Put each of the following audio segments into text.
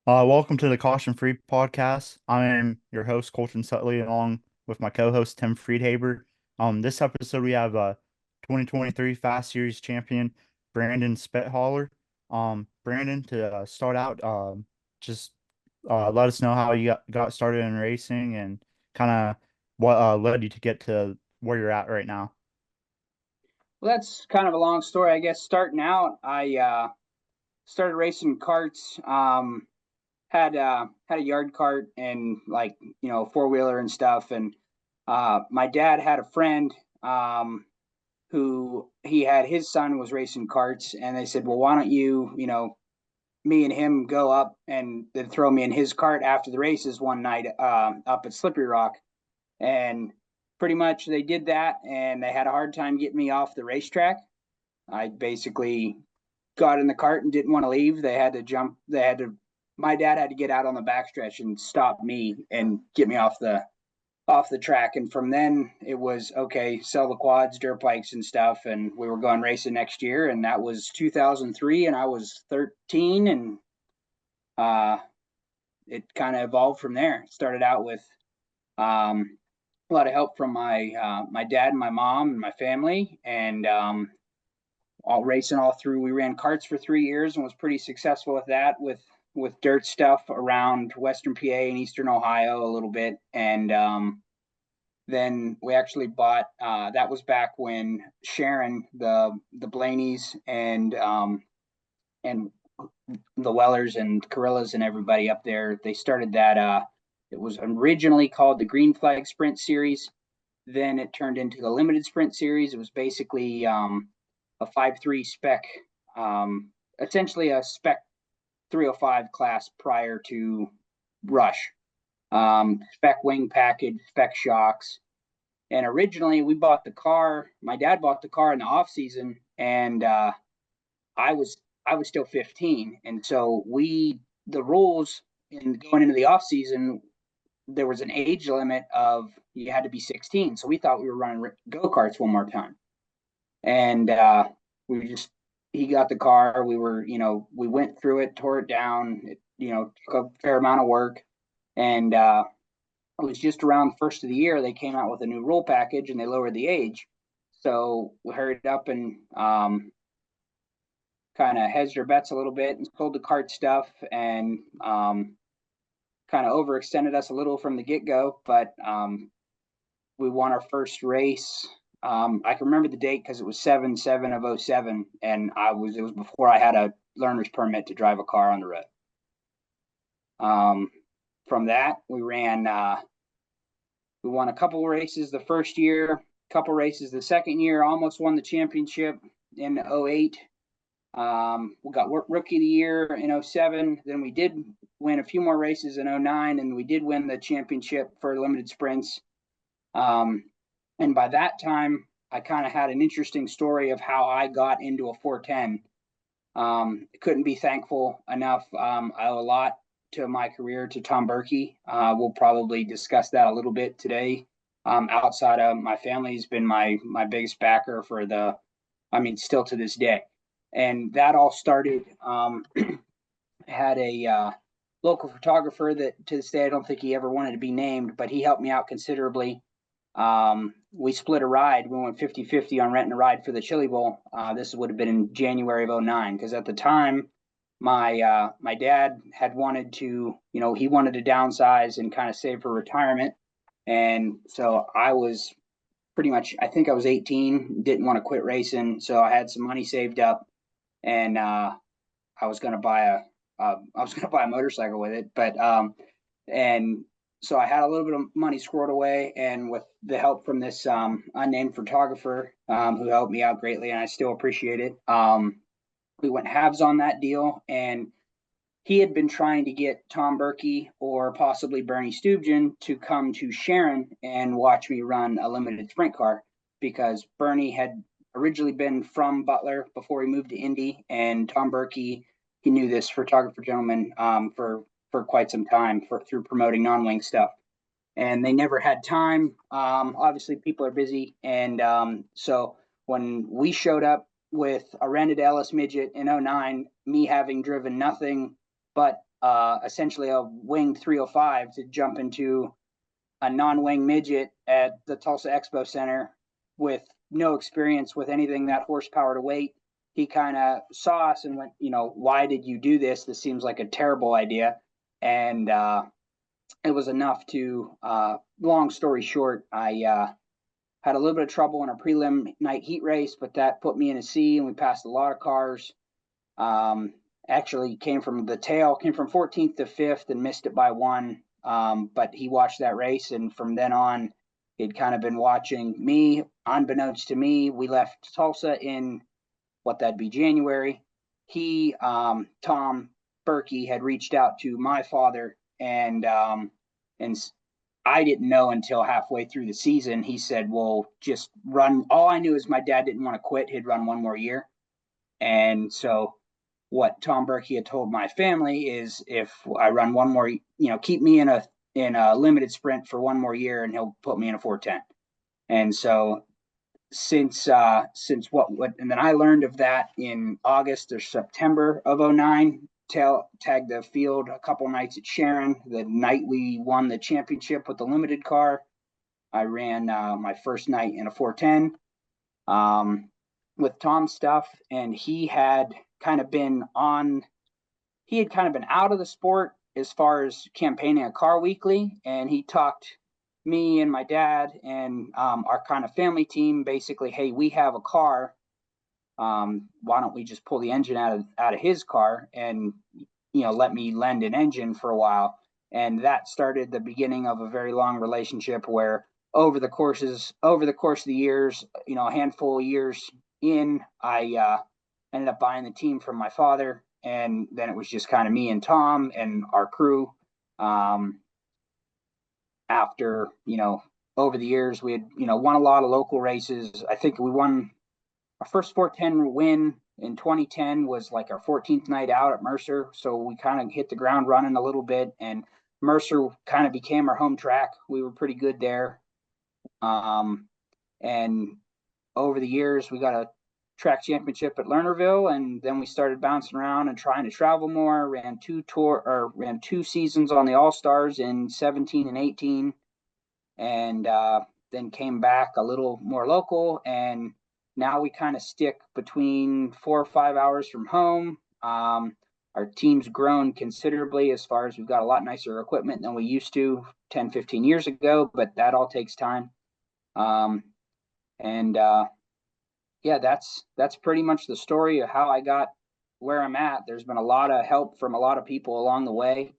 Welcome to the Caution Free podcast. I am your host, Colton Sutley, along with my co-host, Tim Friedhaber. This episode we have 2023 Fast Series champion, Brandon Spithaler. Brandon, to start out, just let us know how you got started in racing and kind of what led you to get to where you're at right now. Well, that's kind of a long story, I guess. Starting out, I started racing karts. Had a yard cart and four wheeler and stuff. And my dad had a friend who he had his son was racing karts, and they said, "Well, why don't me and him go up and then throw me in his cart after the races one night up at Slippery Rock." And pretty much they did that, and they had a hard time getting me off the racetrack. I basically got in the cart and didn't want to leave. They had to jump. My dad had to get out on the backstretch and stop me and get me off the track. And from then it was okay, sell the quads, dirt bikes and stuff. And we were going racing next year. And that was 2003. And I was 13. And it kind of evolved from there. It started out with a lot of help from my dad and my mom and my family. And all racing all through. We ran karts for 3 years and was pretty successful with that, with dirt stuff around Western PA and Eastern Ohio a little bit. And then we actually bought. That was back when Sharon, the Blaneys, and the Wellers and Carillas and everybody up there, they started that. It was originally called the Green Flag Sprint Series. Then it turned into the Limited Sprint Series. It was basically a 5.3 spec, essentially a spec 305 class prior to Rush. Spec wing package, spec shocks. And originally we bought the car. My dad bought the car in the off season, and I was still 15. And so the rules in going into the off season, there was an age limit of you had to be 16. So we thought we were running go-karts one more time. And he got the car. We went through it, tore it down. It, took a fair amount of work. And it was just around the first of the year, they came out with a new rule package and they lowered the age. So we hurried up and kind of hedged our bets a little bit and sold the kart stuff, and kind of overextended us a little from the get-go. But we won our first race. I can remember the date because it was 7/7 of 07, and it was before I had a learner's permit to drive a car on the road. From that, we ran. We won a couple of races the first year, couple races the second year. Almost won the championship in 08. We got Rookie of the Year in 07. Then we did win a few more races in 09, and we did win the championship for limited sprints. And by that time, I kind of had an interesting story of how I got into a 410. Couldn't be thankful enough. I owe a lot to my career to Tom Berkey. We'll probably discuss that a little bit today. Outside of my family, he's been my biggest backer still to this day. And that all started, had a local photographer that to this day, I don't think he ever wanted to be named, but he helped me out considerably. We split a ride. We went 50-50 on renting a ride for the Chili Bowl. This would have been in January of 09, because at the time, my dad had wanted to, he wanted to downsize and kind of save for retirement. And so I was pretty much, I think I was 18, didn't want to quit racing. So I had some money saved up, and I was going to buy a motorcycle with it. But, and so I had a little bit of money squirreled away, and with the help from this unnamed photographer who helped me out greatly, and I still appreciate it, we went halves on that deal. And he had been trying to get Tom Berkey or possibly Bernie Stubjen to come to Sharon and watch me run a limited sprint car, because Bernie had originally been from Butler before he moved to Indy, and Tom Berkey, he knew this photographer gentleman for quite some time through promoting non-wing stuff. And they never had time. Obviously, people are busy. And so when we showed up with a rented Ellis midget in 09, me having driven nothing but essentially a winged 305 to jump into a non-wing midget at the Tulsa Expo Center with no experience with anything that horsepower to weight. He kind of saw us and went, why did you do this? This seems like a terrible idea. And it was enough to, long story short, I had a little bit of trouble in a prelim night heat race, but that put me in a C and we passed a lot of cars. Actually came from the tail, came from 14th to 5th and missed it by one. But he watched that race, and from then on, he'd kind of been watching me. Unbeknownst to me, we left Tulsa in what that'd be January. He, Tom Berkey, had reached out to my father, and I didn't know until halfway through the season. He said, "Well, just run." All I knew is my dad didn't want to quit; he'd run one more year, and so what Tom Berkey had told my family is if I run one more, keep me in a limited sprint for one more year and he'll put me in a 410. And so since what and then I learned of that in August or September of 09, tagged the field a couple nights at Sharon, the night we won the championship with the limited car. I ran my first night in a 410 with Tom's stuff, and he had kind of been out of the sport as far as campaigning a car weekly, and he talked me and my dad and our kind of family team basically, hey, we have a car, why don't we just pull the engine out of his car and let me lend an engine for a while. And that started the beginning of a very long relationship where over the course of the years, a handful of years in, I ended up buying the team from my father, and then it was just kind of me and Tom and our crew. After over the years, we had won a lot of local races. I think we won our first 410 win in 2010 was like our 14th night out at Mercer, so we kind of hit the ground running a little bit, and Mercer kind of became our home track. We were pretty good there, and over the years, we got a track championship at Lernerville, and then we started bouncing around and trying to travel more. Ran two seasons on the All Stars in 17 and 18, and then came back a little more local. And now we kind of stick between 4 or 5 hours from home. Our team's grown considerably as far as we've got a lot nicer equipment than we used to 10, 15 years ago, but that all takes time. And yeah, that's pretty much the story of how I got where I'm at. There's been a lot of help from a lot of people along the way.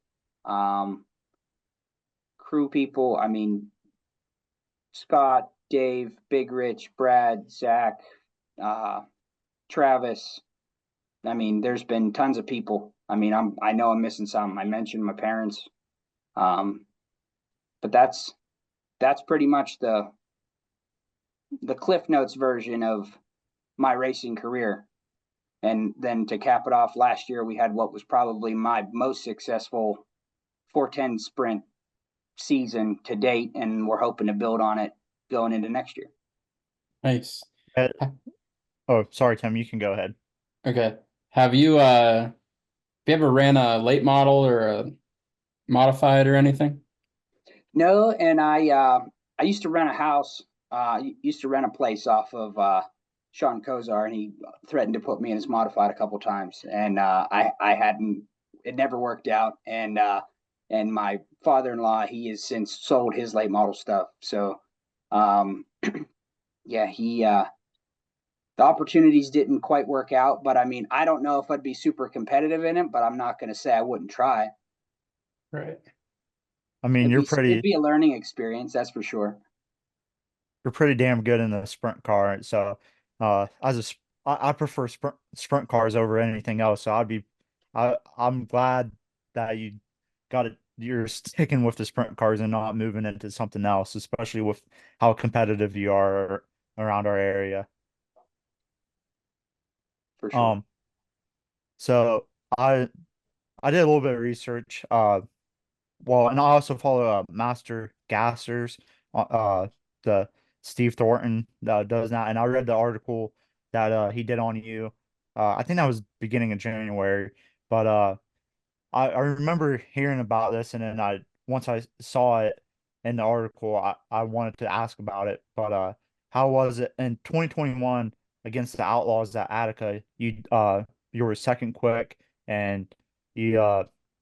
Crew people, I mean, Scott, Dave, Big Rich, Brad, Zach, Travis. I mean, there's been tons of people. I mean, I know I'm missing some. I mentioned my parents. But that's pretty much the Cliff Notes version of my racing career. And then to cap it off, last year we had what was probably my most successful 410 sprint season to date, and we're hoping to build on it going into next year. Nice. Oh, sorry, Tim, you can go ahead. Okay. Have you ever ran a late model or a modified or anything? No, and I used to rent a house, used to rent a place off of Sean Kozar, and he threatened to put me in his modified a couple times, and I hadn't. It never worked out, and my father-in-law, he has since sold his late model stuff. So, yeah, the opportunities didn't quite work out, but I mean, I don't know if I'd be super competitive in it, but I'm not going to say I wouldn't try. Right. I mean, it'd be a learning experience, that's for sure. You're pretty damn good in the sprint car. So, I prefer sprint cars over anything else. So I'm glad that you got it. You're sticking with the sprint cars and not moving into something else, especially with how competitive you are around our area. For sure. So I did a little bit of research. Well, and I also follow Master Gassers, the Steve Thornton does that, and I read the article that he did on you. I think that was beginning of January, but I remember hearing about this, and then once I saw it in the article, I wanted to ask about it. But how was it in 2021 against the Outlaws at Attica? You were second quick, and you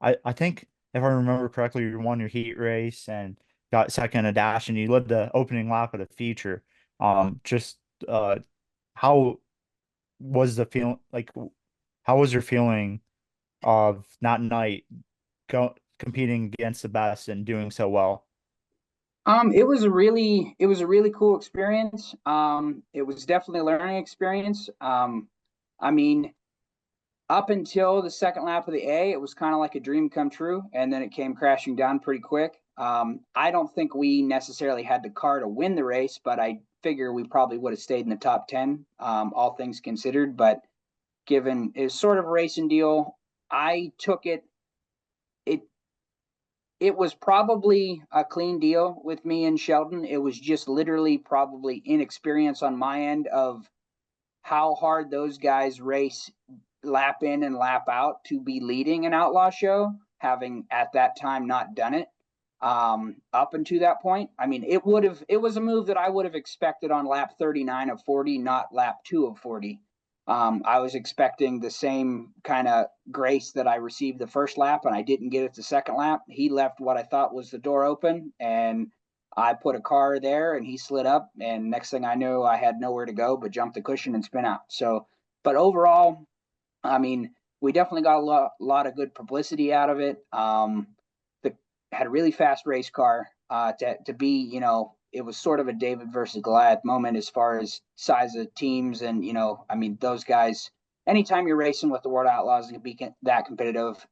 I think if I remember correctly, you won your heat race and got second in a dash, and you led the opening lap of the feature. Just how was the feeling like? How was your feeling of not night competing against the best and doing so well? It was a really cool experience. It was definitely a learning experience. I mean, up until the second lap of the A, it was kind of like a dream come true, and then it came crashing down pretty quick. I don't think we necessarily had the car to win the race, but I figure we probably would have stayed in the top 10, all things considered. But given it's sort of a racing deal, I took it. It it was probably a clean deal with me and Sheldon. It was just literally probably inexperience on my end of how hard those guys race lap in and lap out to be leading an outlaw show, having at that time not done it. Up until that point, I mean, it was a move that I would have expected on lap 39 of 40, not lap 2 of 40. I was expecting the same kind of grace that I received the first lap, and I didn't get it the second lap. He left what I thought was the door open, and I put a car there, and he slid up. And next thing I knew, I had nowhere to go but jump the cushion and spin out. So, but overall, I mean, we definitely got lot of good publicity out of it. The had a really fast race car. To be, it was sort of a David versus Goliath moment as far as size of teams, and I mean, those guys. Anytime you're racing with the World Outlaws and be that competitive,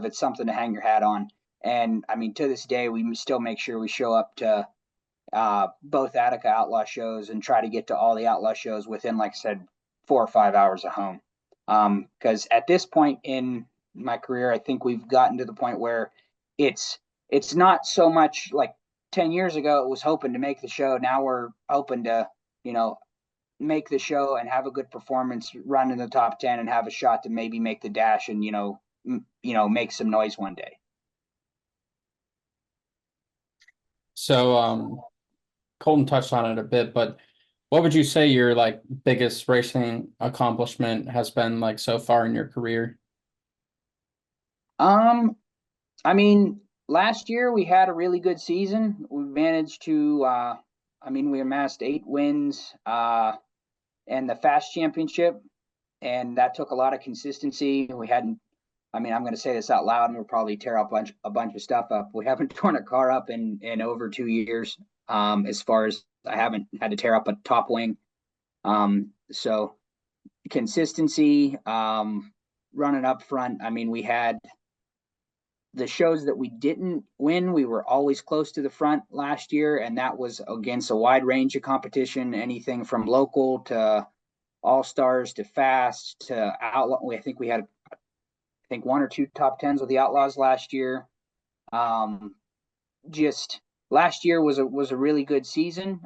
it's something to hang your hat on. And I mean, to this day, we still make sure we show up to both Attica Outlaw shows and try to get to all the Outlaw shows within, like I said, 4 or 5 hours of home. Because at this point in my career, I think we've gotten to the point where it's it's not so much like 10 years ago it was hoping to make the show. Now we're hoping to, make the show and have a good performance, run in the top 10, and have a shot to maybe make the dash and make some noise one day. So Colton touched on it a bit, but what would you say your like biggest racing accomplishment has been like so far in your career? I mean, last year we had a really good season. We managed to, we amassed 8 wins and the Fast Championship, and that took a lot of consistency. We hadn't, I'm going to say this out loud, and we'll probably tear up a bunch of stuff up. We haven't torn a car up in over 2 years. As far as I haven't had to tear up a top wing. So consistency, running up front. I mean, we had the shows that we didn't win, we were always close to the front last year, and that was against a wide range of competition, anything from local to all stars to fast to outlaw. I think we had, 1 or 2 top 10s with the Outlaws last year. Just last year was a really good season.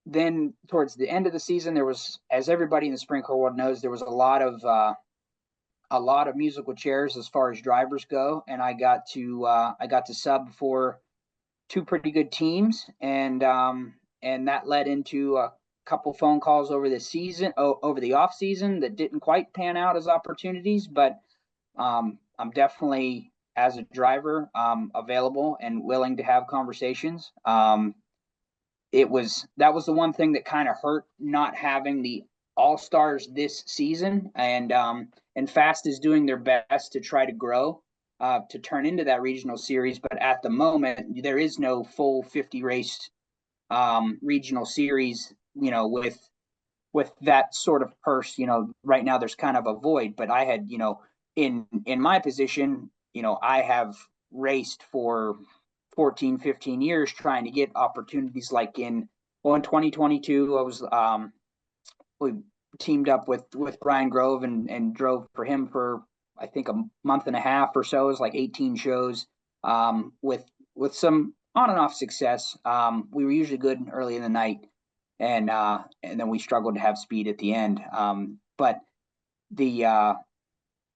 Then towards the end of the season, there was, as everybody in the sprint car world knows, there was a lot of musical chairs as far as drivers go, and I got to sub for 2 pretty good teams, and that led into a couple phone calls over the off season that didn't quite pan out as opportunities, but I'm definitely, as a driver, available and willing to have conversations. That was the one thing that kind of hurt, not having the all stars this season, and Fast is doing their best to try to grow, to turn into that regional series. But at the moment, there is no full 50 race regional series, with that sort of purse. Right now there's kind of a void. But I had, in my position, I have raced for 14, 15 years trying to get opportunities like in 2022, I was we teamed up with Brian Grove and drove for him for, I think, a month and a half or so. It was like 18 shows, with some on and off success. We were usually good early in the night, and then we struggled to have speed at the end. But the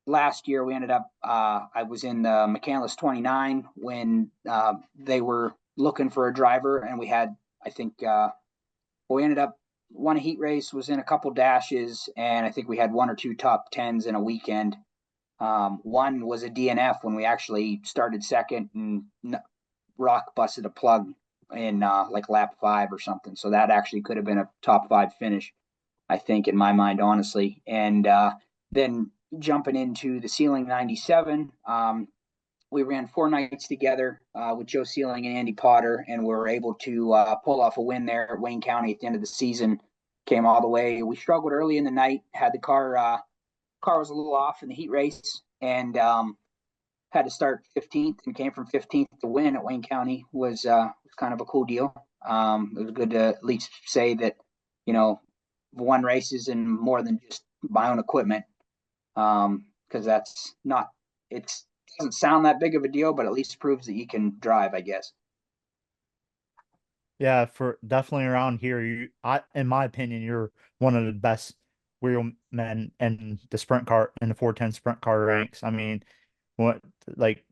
last year we ended up, I was in the McCandless 29 when they were looking for a driver, and we had, I think, we ended up, won a heat race, was in a couple dashes, and I think we had 1 or 2 top 10s in a weekend. One was a DNF when we actually started second, and Rock busted a plug in like lap 5 or something. So that actually could have been a top 5 finish, I think, in my mind, honestly. And then jumping into the Sealing 97, we ran 4 nights together with Joe Sealing and Andy Potter, and we were able to pull off a win there at Wayne County at the end of the season. Came all the way. We struggled early in the night, had the car was a little off in the heat race, and had to start 15th and came from 15th to win at Wayne County was kind of a cool deal. It was good to at least say that, won races and more than just my own equipment. Because that's not, it doesn't sound that big of a deal, but at least proves that you can drive, I guess. Yeah, for definitely around here, in my opinion, you're one of the best wheelmen in the sprint car in the 410 sprint car ranks. I mean, what like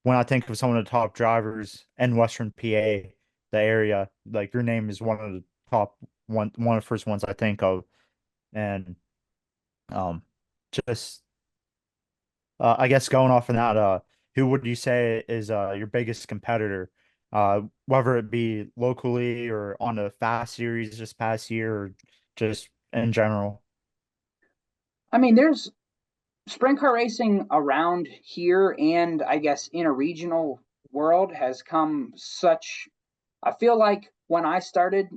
when I think of some of the top drivers in Western PA, the area, like your name is one of the top one of the first ones I think of, and um, just I guess going off of that, who would you say is your biggest competitor, whether it be locally or on the Fast Series this past year, or just in general? I mean, there's sprint car racing around here, and I guess in a regional world has come such. I feel like when I started,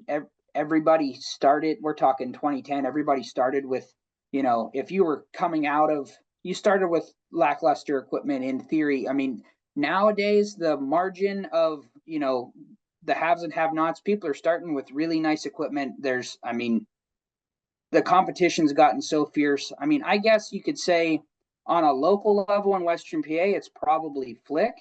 everybody started. We're talking 2010. Everybody started with, if you were coming out of, you started with lackluster equipment in theory. I mean, nowadays the margin of, the haves and have-nots, people are starting with really nice equipment. I mean, the competition's gotten so fierce. I mean, I guess you could say on a local level in Western PA, it's probably Flick.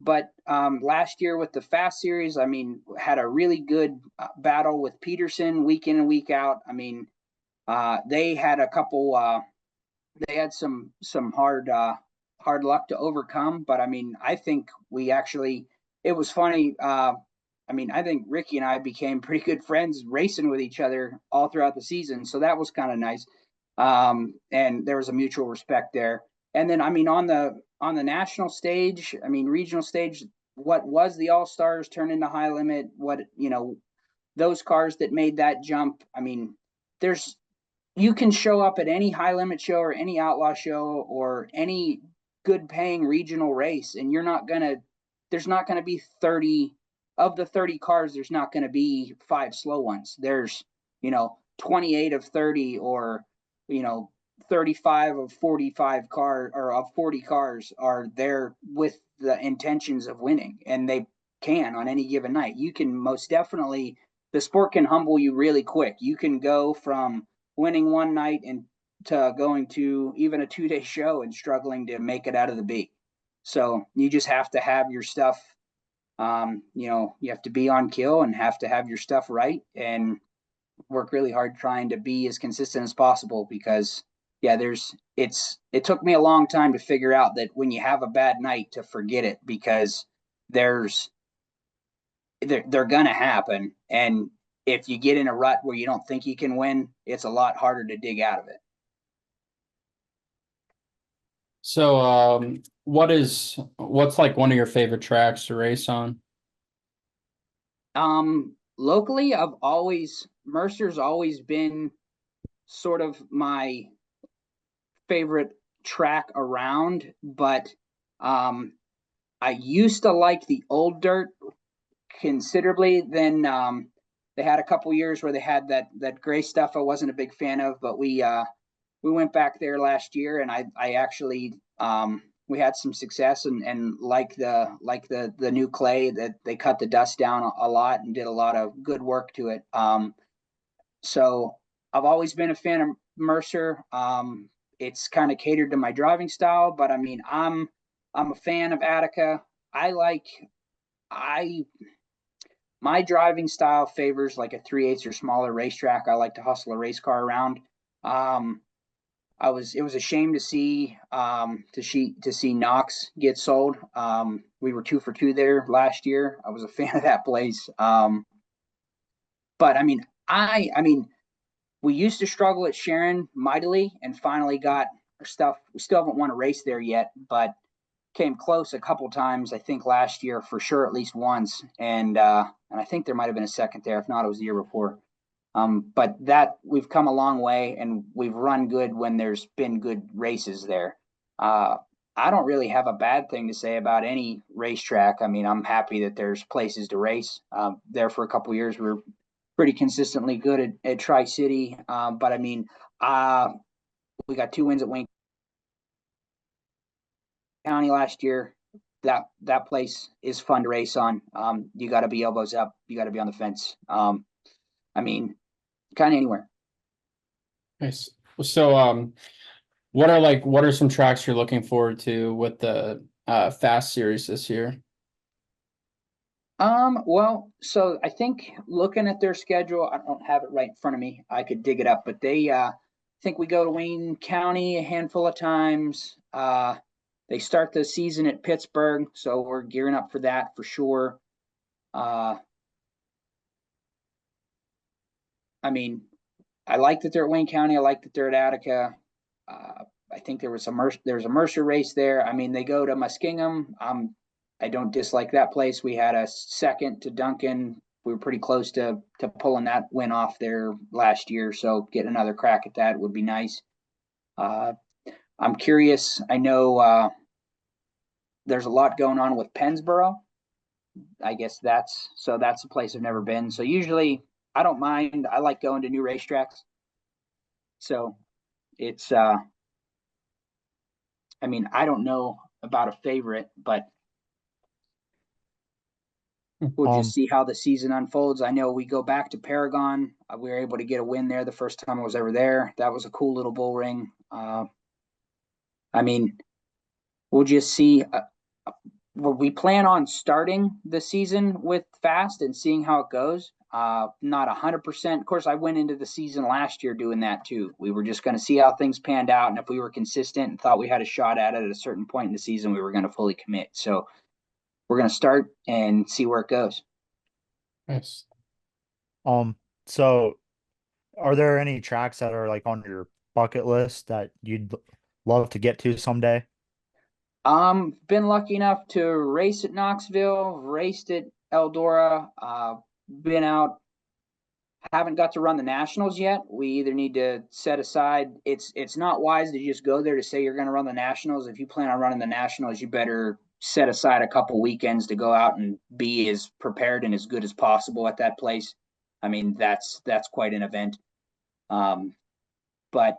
But last year with the Fast Series, I mean, had a really good battle with Peterson week in and week out. I mean, they had a couple. They had some hard luck to overcome. But I mean, I think we actually. It was funny. I mean, I think Ricky and I became pretty good friends racing with each other all throughout the season. So that was kind of nice. And there was a mutual respect there. And then, I mean, on the national stage, I mean, regional stage, what was the All-Stars turned into High Limit, those cars that made that jump. I mean, you can show up at any High Limit show or any Outlaw show or any good paying regional race, and there's not going to be 30 of the 30 cars, there's not going to be 5 slow ones. There's, 28 of 30 or, 35 of 45 cars or of 40 cars are there with the intentions of winning, and they can on any given night. You can most definitely, the sport can humble you really quick. You can go from winning one night and to going to even a 2-day show and struggling to make it out of the B. So you just have to have your stuff. You have to be on kill and have to have your stuff right and work really hard trying to be as consistent as possible because it took me a long time to figure out that when you have a bad night to forget it because they're going to happen. And if you get in a rut where you don't think you can win, it's a lot harder to dig out of it. So, what's like one of your favorite tracks to race on? Locally, Mercer's always been sort of my favorite track around, but I used to like the old dirt considerably. Then they had a couple years where they had that gray stuff I wasn't a big fan of, but we went back there last year, and I actually we had some success and like the new clay that they cut the dust down a lot and did a lot of good work to it. So I've always been a fan of Mercer. It's kind of catered to my driving style, but I mean, I'm a fan of Attica. My driving style favors like a 3/8 or smaller racetrack. I like to hustle a race car around. it was a shame to see Knox get sold. We were 2 for 2 there last year. I was a fan of that place. But I mean, we used to struggle at Sharon mightily and finally got our stuff. We still haven't won a race there yet, but came close a couple times, I think last year for sure, at least once. And I think there might have been a second there. If not, it was the year before. But that we've come a long way and we've run good when there's been good races there. I don't really have a bad thing to say about any racetrack. I mean, I'm happy that there's places to race. There for a couple of years, we were pretty consistently good at Tri-City. But I mean, we got 2 wins at Wayne County last year. That place is fun to race on. You got to be elbows up. You got to be on the fence. I mean, kind of anywhere. Nice. So, what are some tracks you're looking forward to with the Fast Series this year? Well, so I think looking at their schedule, I don't have it right in front of me. I could dig it up, but they think we go to Wayne County a handful of times. They start the season at Pittsburgh, so we're gearing up for that for sure. I mean, I like that they're at Wayne County. I like that they're at Attica. I think there was a Mercer race there. I mean, they go to Muskingum. I don't dislike that place. We had a second to Duncan. We were pretty close to pulling that win off there last year. So getting another crack at that would be nice. I'm curious. I know there's a lot going on with Pennsboro. I guess that's a place I've never been. So usually I don't mind. I like going to new racetracks. So it's I mean, I don't know about a favorite, but we'll just see how the season unfolds. I know we go back to Paragon. We were able to get a win there the first time I was ever there. That was a cool little bull ring. I mean, we'll just see. We plan on starting the season with Fast and seeing how it goes. Not 100%. Of course, I went into the season last year doing that too. We were just going to see how things panned out, and if we were consistent and thought we had a shot at it at a certain point in the season, we were going to fully commit. So we're going to start and see where it goes. Nice. So are there any tracks that are like on your bucket list that you'd love to get to someday? Been lucky enough to race at Knoxville, raced at Eldora, been out, haven't got to run the nationals yet. We either need to set aside, it's not wise to just go there to say you're going to run the nationals. If you plan on running the nationals, you better set aside a couple weekends to go out and be as prepared and as good as possible at that place. I mean, that's quite an event. But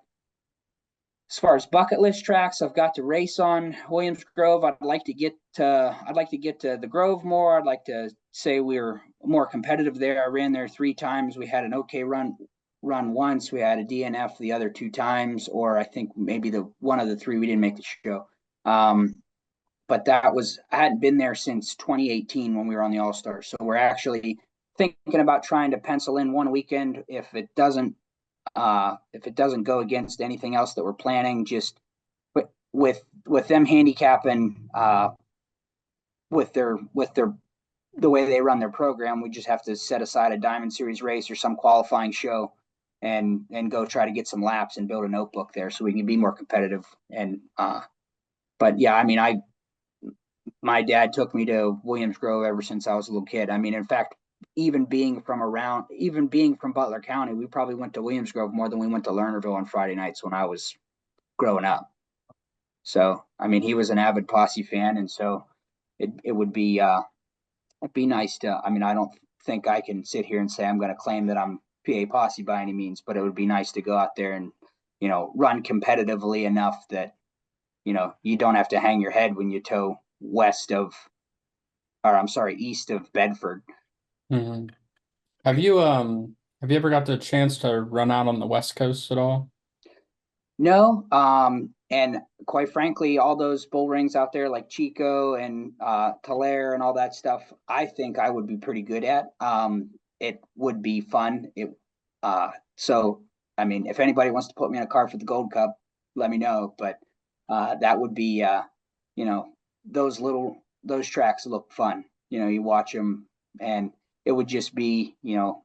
as far as bucket list tracks, I've got to race on Williams Grove. I'd like to get to the Grove more. I'd like to say we were more competitive there. I ran there 3 times. We had an okay run once. We had a DNF the other 2 times, or I think maybe the one of the 3 we didn't make the show. But I hadn't been there since 2018 when we were on the All-Star. So we're actually thinking about trying to pencil in one weekend. If it doesn't go against anything else that we're planning, just with them handicapping with the way they run their program, we just have to set aside a Diamond Series race or some qualifying show and go try to get some laps and build a notebook there so we can be more competitive. And but yeah, I mean, my dad took me to Williams Grove ever since I was a little kid. I mean, in fact, even being from Butler County, we probably went to Williams Grove more than we went to Lernerville on Friday nights when I was growing up. So, I mean, he was an avid Posse fan, and so it would be it'd be nice to. I mean, I don't think I can sit here and say I'm going to claim that I'm PA Posse by any means, but it would be nice to go out there and run competitively enough that you don't have to hang your head when you tow east of Bedford. Mm-hmm. Have you ever got the chance to run out on the West Coast at all? No. And quite frankly, all those bull rings out there like Chico and Tulare and all that stuff, I think I would be pretty good at. It would be fun. So I mean, if anybody wants to put me in a car for the Gold Cup, let me know. But that would be, you know, those tracks look fun. You know, you watch them, and it would just be, you know,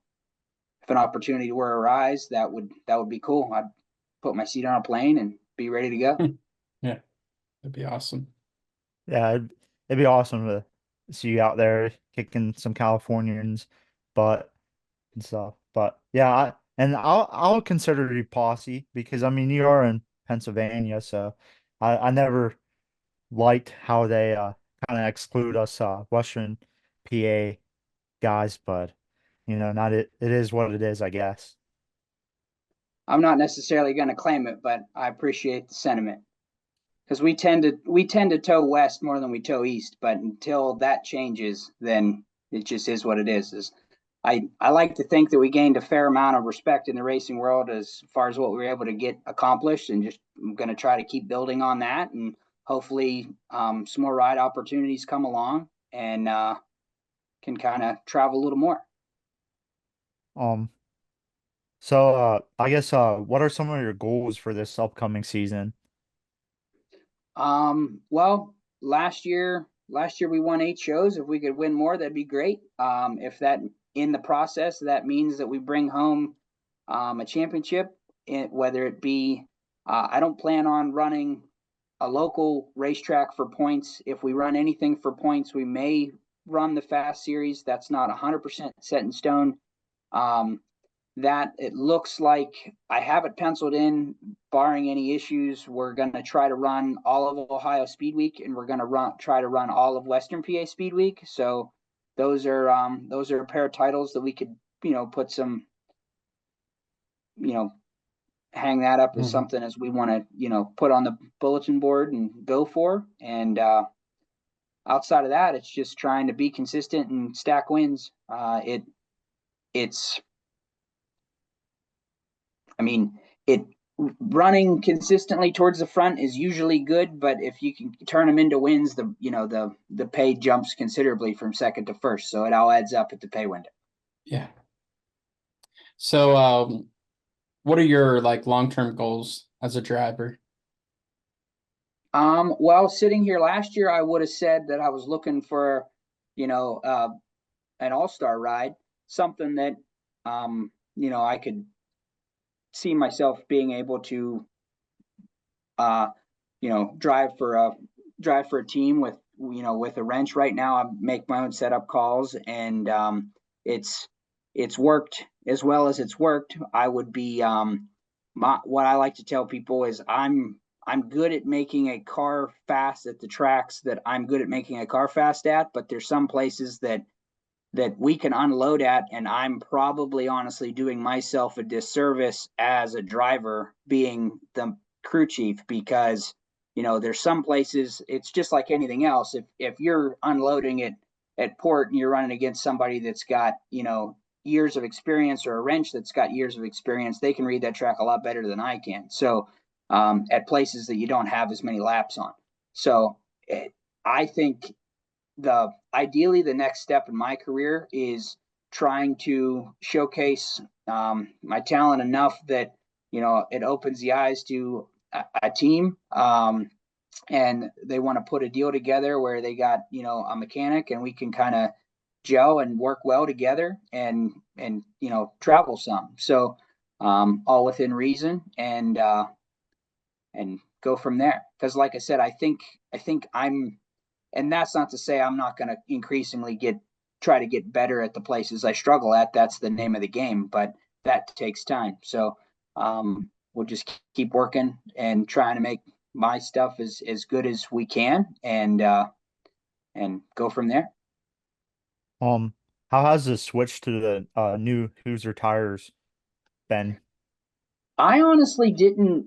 if an opportunity were to arise, that would be cool. I'd put my seat on a plane and be ready to go. Yeah, that'd be awesome. Yeah, it'd be awesome to see you out there kicking some Californians butt and stuff. But yeah, I'll consider you posse because I mean you are in Pennsylvania, so I never liked how they kind of exclude us Western PA guys, but you know, not it is what it is, I guess. I'm not necessarily going to claim it, but I appreciate the sentiment because we tend to tow west more than we tow east. But until that changes, then it just is what it is. I like to think that we gained a fair amount of respect in the racing world as far as what we were able to get accomplished, and just I'm going to try to keep building on that, and hopefully some more ride opportunities come along and can kind of travel a little more. Um, so I guess what are some of your goals for this upcoming season? Well, last year we won 8 shows. If we could win more, that'd be great. If that in the process that means that we bring home a championship, whether it be, I don't plan on running a local racetrack for points. If we run anything for points, we may run the fast series. That's not 100% set in stone. Um, that it looks like I have it penciled in, barring any issues. We're going to try to run all of Ohio Speed Week, and we're going to try to run all of Western PA Speed Week. So those are a pair of titles that we could, you know, put some, you know, hang that up as Mhm. something as we want to, you know, put on the bulletin board and go for. And outside of that, it's just trying to be consistent and stack wins. It's I mean, it running consistently towards the front is usually good, but if you can turn them into wins, the pay jumps considerably from second to first. So it all adds up at the pay window. Yeah. So, what are your like long-term goals as a driver? Well, sitting here last year, I would have said that I was looking for, you know, an all-star ride, something that, I could see myself being able to, uh, drive for a team with, with a wrench. Right now, I make my own setup calls, and it's worked as well as it's worked. I would be what I like to tell people is I'm good at making a car fast at the tracks that I'm good at making a car fast at, but there's some places that we can unload at, and I'm probably honestly doing myself a disservice as a driver being the crew chief, because there's some places it's just like anything else. If you're unloading it at port and you're running against somebody that's got years of experience, or a wrench that's got years of experience, they can read that track a lot better than I can. So at places that you don't have as many laps on. So I think ideally the next step in my career is trying to showcase my talent enough that it opens the eyes to a team, and they want to put a deal together where they got a mechanic, and we can kind of gel and work well together, and travel some. So all within reason, and go from there. Because like I said, I think I'm, and that's not to say I'm not going to increasingly try to get better at the places I struggle at. That's the name of the game, but that takes time. So we'll just keep working and trying to make my stuff as good as we can, and go from there. Um, how has the switch to the new Hoosier tires been? I honestly didn't.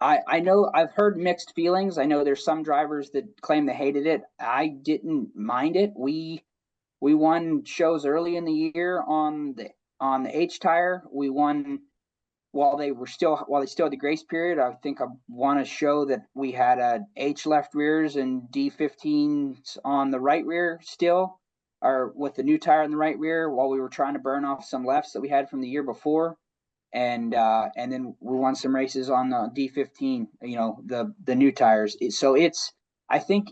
I know I've heard mixed feelings. I know there's some drivers that claim they hated it. I didn't mind it. We won shows early in the year on the H tire. We won while they still had the grace period. I think I want to show that we had a H left rears and D15s on the right rear still, or with the new tire on the right rear, while we were trying to burn off some lefts that we had from the year before. and then we won some races on the D15, the new tires. So I think,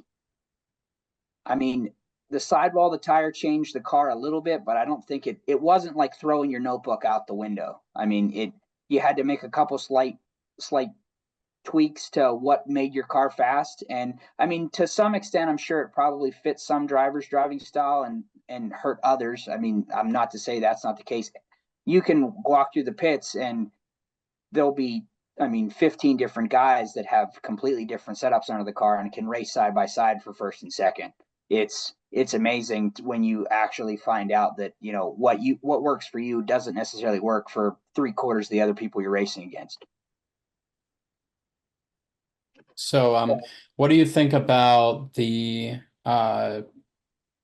I mean, the sidewall, the tire changed the car a little bit, but I don't think it wasn't like throwing your notebook out the window. I mean, you had to make a couple slight tweaks to what made your car fast. And I mean, to some extent, I'm sure it probably fits some drivers' driving style and hurt others. I mean, I'm not to say that's not the case. You can walk through the pits and there'll be, I mean, 15 different guys that have completely different setups under the car and can race side by side for first and second. It's amazing when you actually find out that, what works for you doesn't necessarily work for 3/4 of the other people you're racing against. So, what do you think about the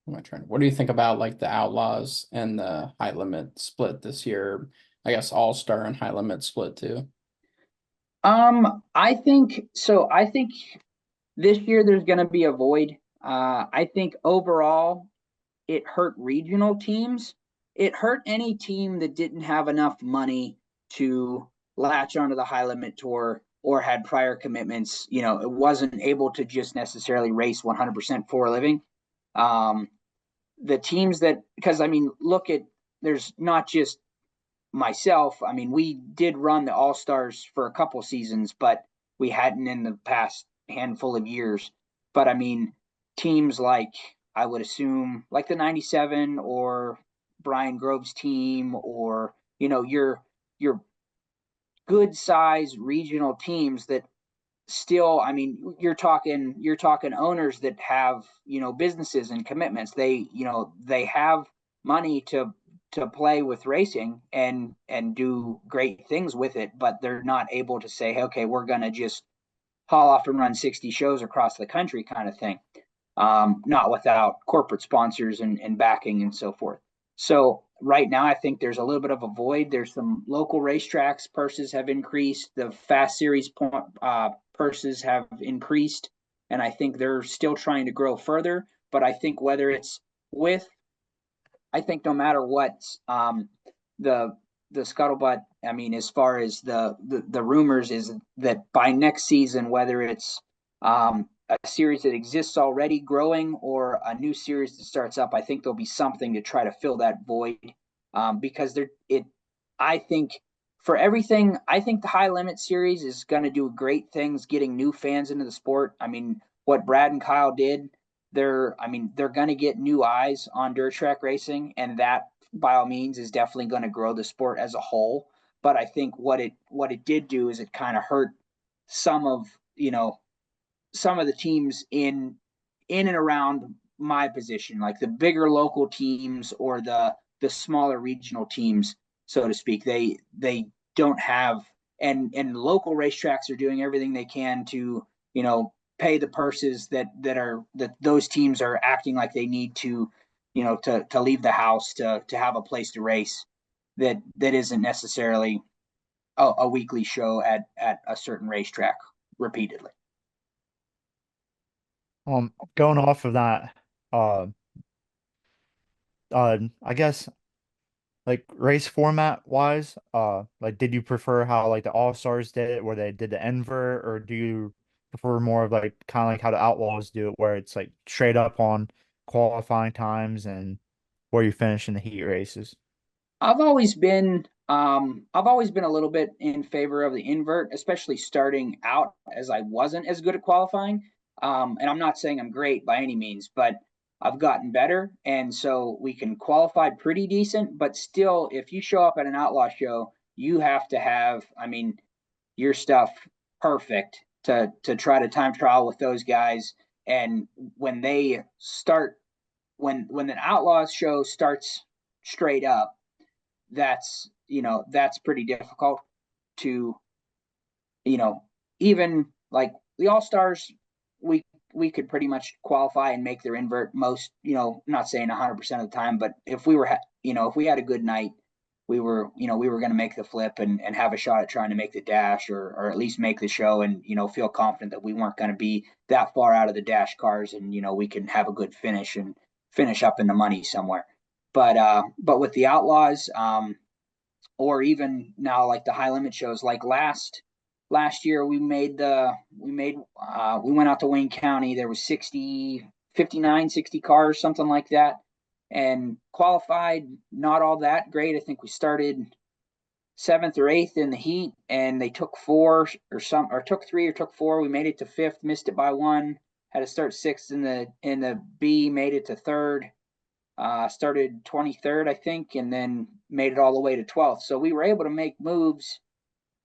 what do you think about like the Outlaws and the high limit split this year? I guess All-Star and high limit split too. I think so. I think this year there's going to be a void. I think overall it hurt regional teams. It hurt any team that didn't have enough money to latch onto the high limit tour or had prior commitments. It wasn't able to just necessarily race 100% for a living. The teams because I mean, there's not just myself. I mean, we did run the All-Stars for a couple seasons, but we hadn't in the past handful of years. But I mean, teams like, I would assume, like the 97 or Brian Grove's team, or, your good size regional teams that still, I mean, you're talking owners that have, businesses and commitments. They have money to play with racing and do great things with it, but they're not able to say, hey, okay, we're going to just haul off and run 60 shows across the country kind of thing. Not without corporate sponsors and backing and so forth. So right now, I think there's a little bit of a void. There's some local racetracks purses have increased. The Fast Series purses have increased, and I think they're still trying to grow further. But I think I think no matter what, the scuttlebutt, I mean, as far as the rumors is that by next season, whether it's a series that exists already growing or a new series that starts up, I think there'll be something to try to fill that void. Because I think for everything, I think the high limit series is going to do great things getting new fans into the sport. I mean, what Brad and Kyle did, they're going to get new eyes on dirt track racing, and that by all means is definitely going to grow the sport as a whole. But I think what it did do is it kind of hurt some of the teams in and around my position, like the bigger local teams or the smaller regional teams, so to speak. They don't have, and local racetracks are doing everything they can to, pay the purses that those teams are acting like they need to, to leave the house to have a place to race that isn't necessarily a weekly show at a certain racetrack repeatedly. Going off of that, I guess like race format wise, like did you prefer how like the All Stars did it, where they did the invert, or do you prefer more of like kind of like how the Outlaws do it, where it's like straight up on qualifying times and where you finish in the heat races? I've always been a little bit in favor of the invert, especially starting out, as I wasn't as good at qualifying. And I'm not saying I'm great by any means, but I've gotten better. And so we can qualify pretty decent, but still, if you show up at an outlaw show, you have to have, I mean, your stuff perfect to try to time trial with those guys. And when they start, when the outlaws show starts straight up, that's pretty difficult to, even like the All-Stars, we could pretty much qualify and make their invert most, not saying 100% of the time, but if we had a good night, we were going to make the flip and have a shot at trying to make the dash, or at least make the show, and feel confident that we weren't going to be that far out of the dash cars, and we can have a good finish and finish up in the money somewhere. But with the Outlaws, or even now like the high limit shows. Like last year we went out to Wayne County. There was 60 cars, something like that, and qualified not all that great. I think we started seventh or eighth in the heat, and they took took three or took four. We made it to fifth, missed it by one. Had to start sixth in the B, made it to third. Started 23rd, I think, and then made it all the way to 12th. So we were able to make moves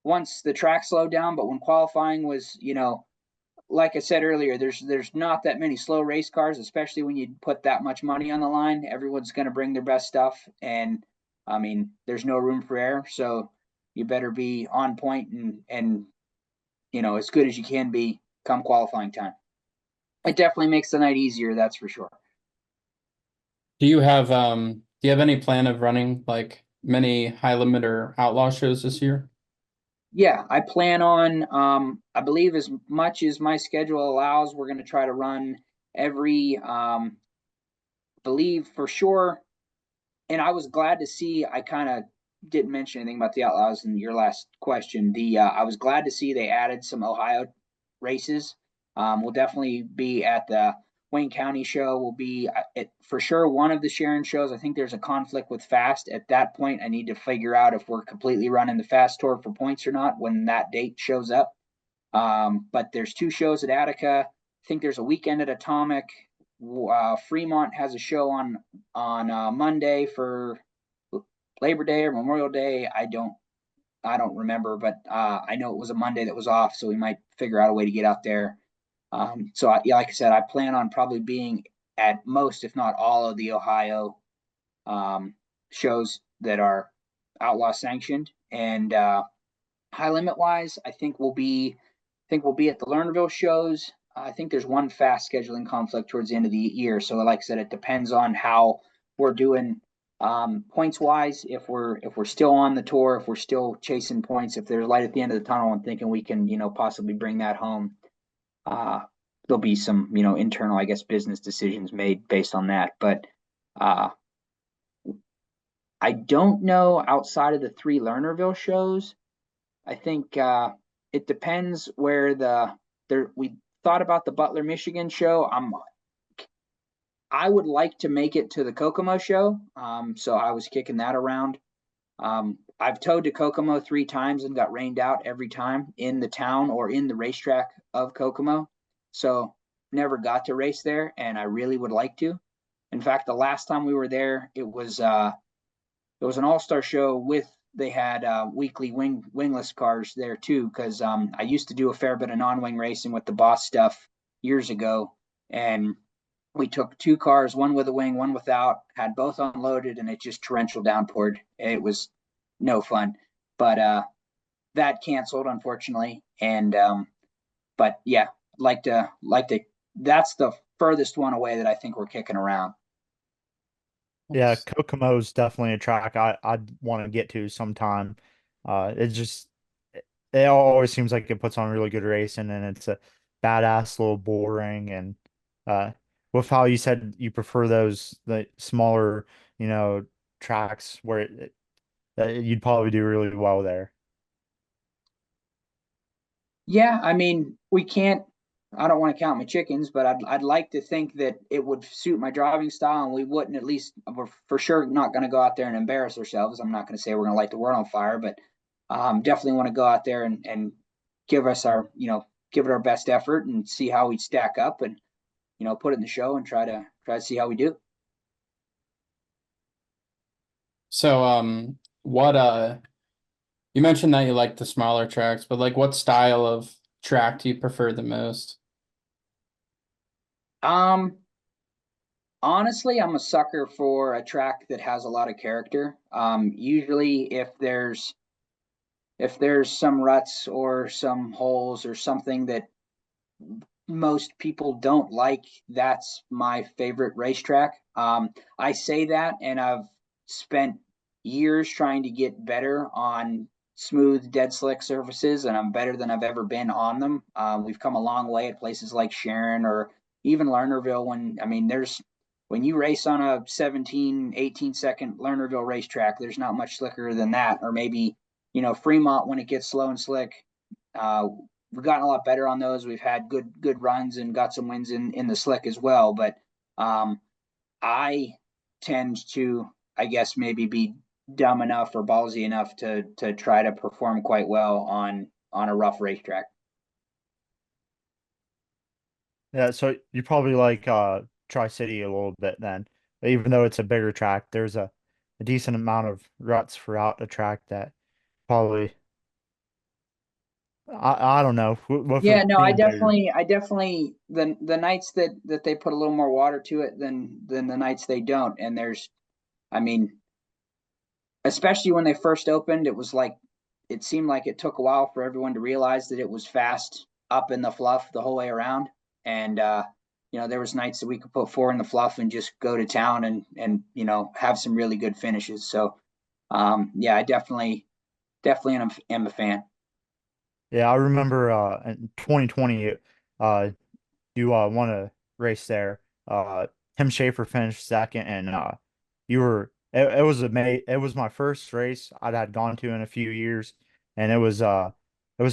once the track slowed down. But when qualifying was, like I said earlier, there's not that many slow race cars, especially when you put that much money on the line. Everyone's going to bring their best stuff, and I mean, there's no room for error. So you better be on point and as good as you can be come qualifying time. It definitely makes the night easier, that's for sure. Do you have any plan of running like many high limit or outlaw shows this year? Yeah, I plan on, I believe as much as my schedule allows, we're going to try to run every, believe for sure. And I was glad to see, I kind of didn't mention anything about the Outlaws in your last question. I was glad to see they added some Ohio races. We'll definitely be at the Wayne County show. Will be at, for sure one of the Sharon shows. I think there's a conflict with Fast. At that point, I need to figure out if we're completely running the Fast Tour for points or not when that date shows up. But there's two shows at Attica. I think there's a weekend at Atomic. Fremont has a show on Monday for Labor Day or Memorial Day. I don't remember, but I know it was a Monday that was off, so we might figure out a way to get out there. Yeah, like I said, I plan on probably being at most, if not all, of the Ohio shows that are outlaw sanctioned. And high limit wise, I think we'll be at the Lernerville shows. I think there's one fast scheduling conflict towards the end of the year. So like I said, it depends on how we're doing points wise. If we're still on the tour, if we're still chasing points, if there's light at the end of the tunnel and thinking we can, possibly bring that home. There'll be some, internal, I guess, business decisions made based on that. But I don't know outside of the three Lernerville shows. I think it depends where we thought about the Butler, Michigan show. I would like to make it to the Kokomo show. So I was kicking that around. I've towed to Kokomo 3 times and got rained out every time in the town or in the racetrack of Kokomo. So never got to race there, and I really would like to. In fact, the last time we were there, it was an all-star show they had weekly wingless cars there too, because I used to do a fair bit of non-wing racing with the Boss stuff years ago, and we took 2 cars, one with a wing, one without, had both unloaded, and it just torrential downpoured. It was no fun, but that canceled unfortunately. And but yeah, like to that's the furthest one away that I think we're kicking around. Yeah, Kokomo's definitely a track I'd want to get to sometime. It always seems like it puts on really good racing, and it's a badass little bull ring. And with how you said you prefer the smaller, tracks where you'd probably do really well there. Yeah, I mean, I don't want to count my chickens, but I'd like to think that it would suit my driving style, and we wouldn't, at least we're for sure not going to go out there and embarrass ourselves. I'm not going to say we're going to light the world on fire, but definitely want to go out there and give it our best effort and see how we stack up, and put it in the show and try to see how we do. So what you mentioned that you like the smaller tracks, but like what style of track do you prefer the most? Honestly, I'm a sucker for a track that has a lot of character. Usually if there's some ruts or some holes or something that most people don't like, that's my favorite racetrack. I say that, and I've spent years trying to get better on smooth, dead slick surfaces, and I'm better than I've ever been on them. We've come a long way at places like Sharon or even Lernerville. There's when you race on a 17, 18-second Lernerville racetrack, there's not much slicker than that. Or maybe, Fremont when it gets slow and slick. We've gotten a lot better on those. We've had good runs and got some wins in the slick as well. But I tend to, I guess, maybe be dumb enough or ballsy enough to try to perform quite well on a rough racetrack. Yeah, so you probably like Tri-City a little bit then. Even though it's a bigger track, there's a decent amount of ruts throughout the track that probably I don't know. With Yeah, it no, I being bigger. definitely the nights that they put a little more water to it than the nights they don't. And I mean, especially when they first opened, it seemed like it took a while for everyone to realize that it was fast up in the fluff the whole way around. And there was nights that we could put four in the fluff and just go to town and have some really good finishes. So yeah, I definitely am a fan. Yeah, I remember in 2020 you won a race there. Tim Schaefer finished second, and you were it was it was my first race I'd had gone to in a few years, and it was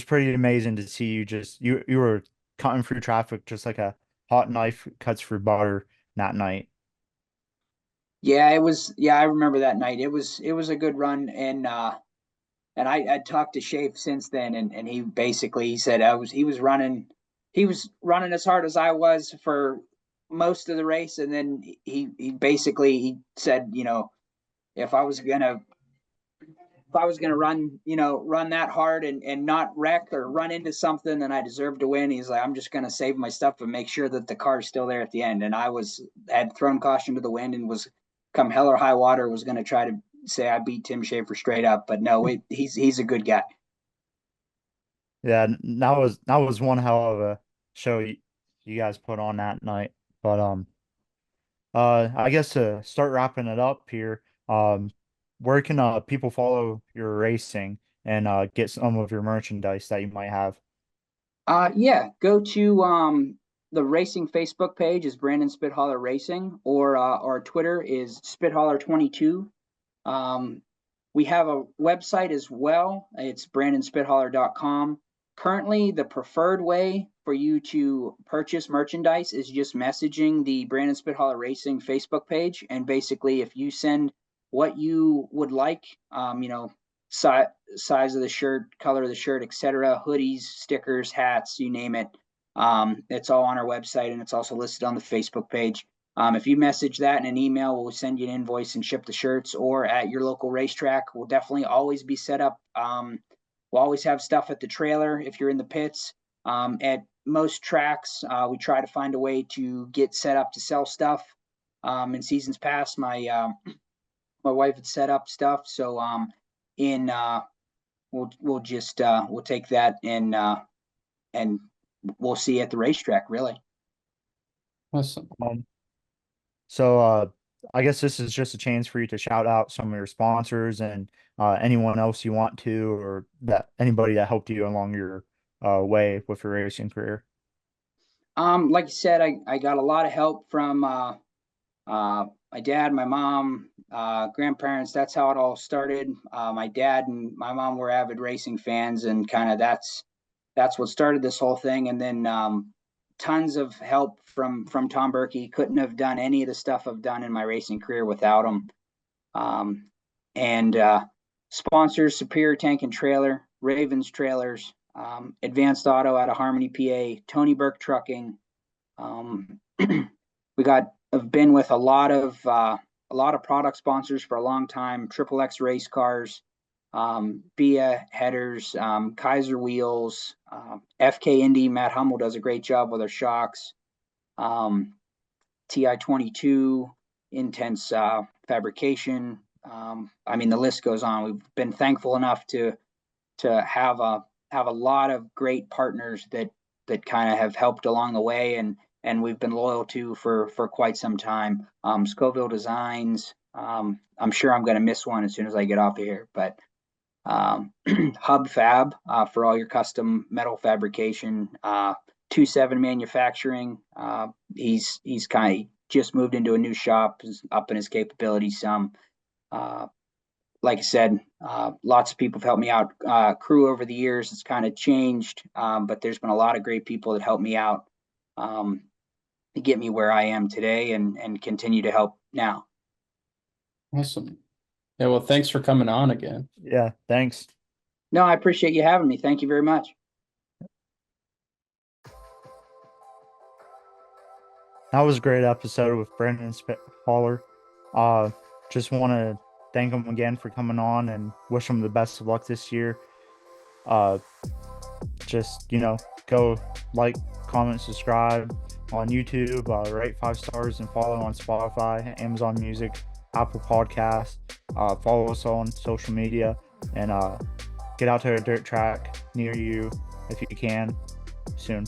pretty amazing to see you just you were cutting through traffic just like a hot knife cuts through butter that night. Yeah, it was. Yeah, I remember that night. It was a good run, and I talked to Shafe since then, and he said he was running as hard as I was for most of the race, and then he said, if I was gonna run that hard and not wreck or run into something, then I deserve to win. He's like, I'm just gonna save my stuff and make sure that the car's still there at the end. And had thrown caution to the wind and was, come hell or high water, was gonna try to say I beat Tim Schaefer straight up, but no, he's a good guy. Yeah, that was one hell of a show you guys put on that night. But I guess to start wrapping it up here, where can people follow your racing and get some of your merchandise that you might have? Yeah, go to the racing Facebook page is Brandon Spithaler Racing, or our Twitter is Spithaler22. We have a website as well. It's brandonspithaler.com. Currently, the preferred way for you to purchase merchandise is just messaging the Brandon Spithaler Racing Facebook page. And basically, if you send what you would like, size of the shirt, color of the shirt, etc., hoodies, stickers, hats, you name it. It's all on our website, and it's also listed on the Facebook page. If you message that in an email, we'll send you an invoice and ship the shirts. Or at your local racetrack, we'll definitely always be set up. We'll always have stuff at the trailer if you're in the pits. At most tracks, we try to find a way to get set up to sell stuff. In seasons past, my wife had set up stuff, so in we'll just we'll take that and we'll see you at the racetrack. Really. Awesome. So I guess this is just a chance for you to shout out some of your sponsors and anyone else you want to, or that anybody that helped you along your way with your racing career. Like I said, I got a lot of help from my dad, my mom, grandparents. That's how it all started. My dad and my mom were avid racing fans, and kind of that's what started this whole thing. And then tons of help from Tom Berkey. Couldn't have done any of the stuff I've done in my racing career without him. And sponsors: Superior Tank and Trailer, Ravens Trailers, Advanced Auto out of Harmony, PA, Tony Burke Trucking. Have been with a lot of product sponsors for a long time. Triple X Race Cars, BIA Headers, Kaiser Wheels, FK Indy. Matt Hummel does a great job with our shocks. TI-22, Intense Fabrication. I mean, the list goes on. We've been thankful enough to have a lot of great partners that kind of have helped along the way, and we've been loyal to for quite some time. Scoville Designs. I'm sure I'm going to miss one as soon as I get off of here, but Hub Fab for all your custom metal fabrication. 27 Manufacturing. He's kind of just moved into a new shop, is upping his capabilities some. Like I said, lots of people have helped me out. Crew over the years, it's kind of changed, but there's been a lot of great people that helped me out to get me where I am today and continue to help now. Awesome. Yeah, well, thanks for coming on again. Yeah, thanks. No, I appreciate you having me. Thank you very much. That was a great episode with Brandon Spithaler. Just want to thank him again for coming on and wish him the best of luck this year. Just, go like, comment, subscribe on YouTube, rate 5 stars, and follow on Spotify, Amazon Music, Apple Podcasts. Follow us on social media, and get out to a dirt track near you if you can soon.